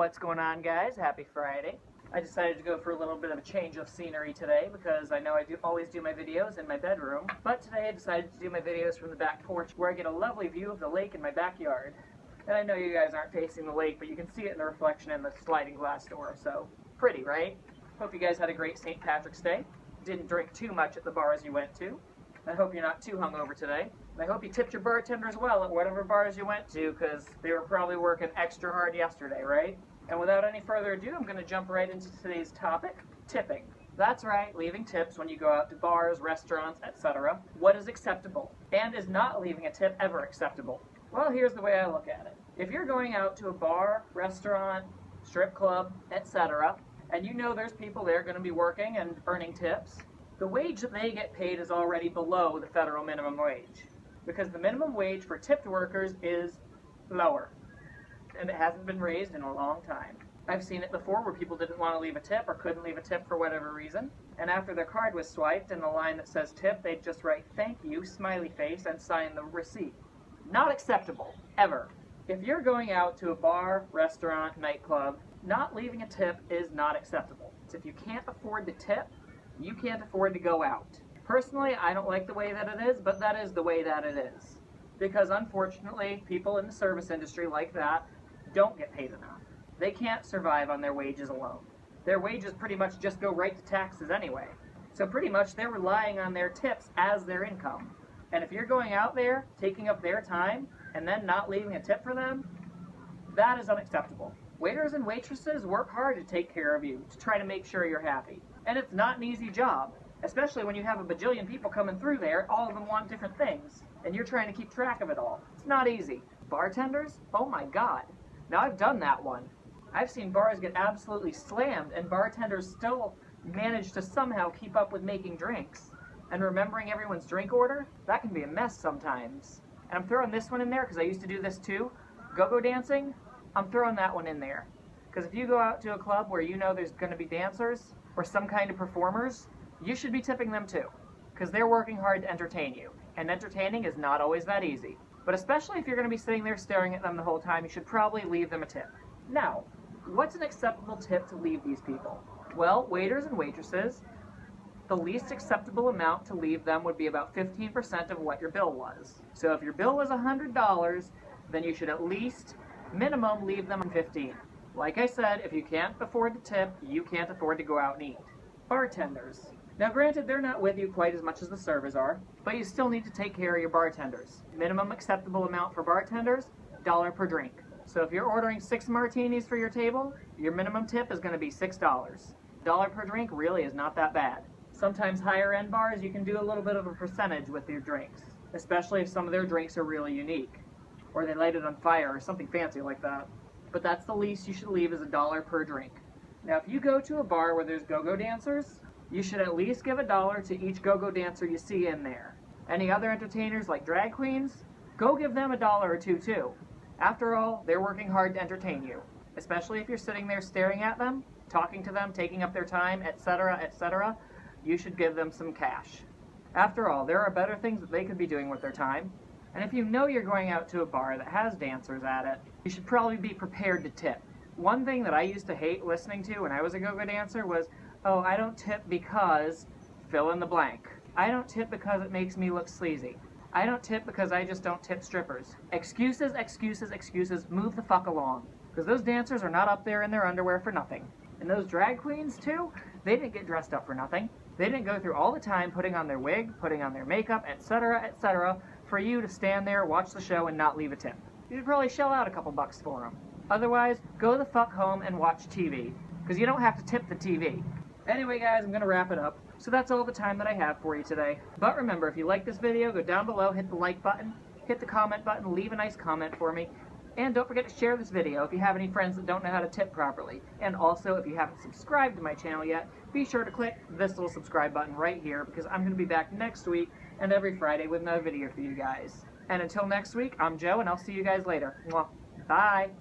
What's going on, guys? Happy Friday. I decided to go for a little bit of a change of scenery today because I know I always do my videos in my bedroom, but today I decided to do my videos from the back porch where I get a lovely view of the lake in my backyard. And I know you guys aren't facing the lake, but you can see it in the reflection in the sliding glass door, so pretty, right? Hope you guys had a great St. Patrick's Day. Didn't drink too much at the bars you went to. I hope you're not too hungover today. I hope you tipped your bartenders well at whatever bars you went to, because they were probably working extra hard yesterday, right? And without any further ado, I'm going to jump right into today's topic, tipping. That's right, leaving tips when you go out to bars, restaurants, etc. What is acceptable? And is not leaving a tip ever acceptable? Well, here's the way I look at it. If you're going out to a bar, restaurant, strip club, etc., and you know there's people there going to be working and earning tips, the wage that they get paid is already below the federal minimum wage, because the minimum wage for tipped workers is lower, and it hasn't been raised in a long time. I've seen it before where people didn't want to leave a tip or couldn't leave a tip for whatever reason, and after their card was swiped and the line that says tip, they'd just write thank you, smiley face, and sign the receipt. Not acceptable, ever. If you're going out to a bar, restaurant, nightclub, not leaving a tip is not acceptable. So if you can't afford the tip, you can't afford to go out. Personally, I don't like the way that it is, but that is the way that it is. Because unfortunately, people in the service industry like that don't get paid enough. They can't survive on their wages alone. Their wages pretty much just go right to taxes anyway. So pretty much they're relying on their tips as their income. And if you're going out there, taking up their time, and then not leaving a tip for them, that is unacceptable. Waiters and waitresses work hard to take care of you, to try to make sure you're happy. And it's not an easy job, especially when you have a bajillion people coming through there, all of them want different things, and you're trying to keep track of it all. It's not easy. Bartenders? Oh my God. Now I've done that one. I've seen bars get absolutely slammed, and bartenders still manage to somehow keep up with making drinks. And remembering everyone's drink order, that can be a mess sometimes. And I'm throwing this one in there because I used to do this too. Go-go dancing, I'm throwing that one in there. Because if you go out to a club where you know there's going to be dancers or some kind of performers, you should be tipping them too. Because they're working hard to entertain you. And entertaining is not always that easy. But especially if you're going to be sitting there staring at them the whole time, you should probably leave them a tip. Now, what's an acceptable tip to leave these people? Well, waiters and waitresses, the least acceptable amount to leave them would be about 15% of what your bill was. So if your bill was $100, then you should at least minimum leave them $15. Like I said, if you can't afford to tip, you can't afford to go out and eat. Bartenders. Now granted, they're not with you quite as much as the servers are, but you still need to take care of your bartenders. Minimum acceptable amount for bartenders, $1 per drink. So if you're ordering 6 martinis for your table, your minimum tip is going to be $6. $1 per drink really is not that bad. Sometimes higher end bars, you can do a little bit of a percentage with your drinks, especially if some of their drinks are really unique, or they light it on fire or something fancy like that. But that's the least you should leave is $1 per drink. Now if you go to a bar where there's go-go dancers, you should at least give $1 to each go-go dancer you see in there. Any other entertainers like drag queens, go give them $1 or $2 too. After all, they're working hard to entertain you, especially if you're sitting there staring at them, talking to them, taking up their time, etc., etc. You should give them some cash. After all, there are better things that they could be doing with their time. And if you know you're going out to a bar that has dancers at it, you should probably be prepared to tip. One thing that I used to hate listening to when I was a go-go dancer was, oh, I don't tip because fill in the blank. I don't tip because it makes me look sleazy. I don't tip because I just don't tip strippers. Excuses, excuses, excuses, move the fuck along. Because those dancers are not up there in their underwear for nothing. And those drag queens too, they didn't get dressed up for nothing. They didn't go through all the time putting on their wig, putting on their makeup, etc., for you to stand there, watch the show, and not leave a tip. You should probably shell out a couple bucks for them. Otherwise, go the fuck home and watch TV. Because you don't have to tip the TV. Anyway guys, I'm going to wrap it up. So that's all the time that I have for you today. But remember, if you like this video, go down below, hit the like button, hit the comment button, leave a nice comment for me. And don't forget to share this video if you have any friends that don't know how to tip properly. And also, if you haven't subscribed to my channel yet, be sure to click this little subscribe button right here, because I'm going to be back next week and every Friday with another video for you guys. And until next week, I'm Joe, and I'll see you guys later. Mwah. Bye!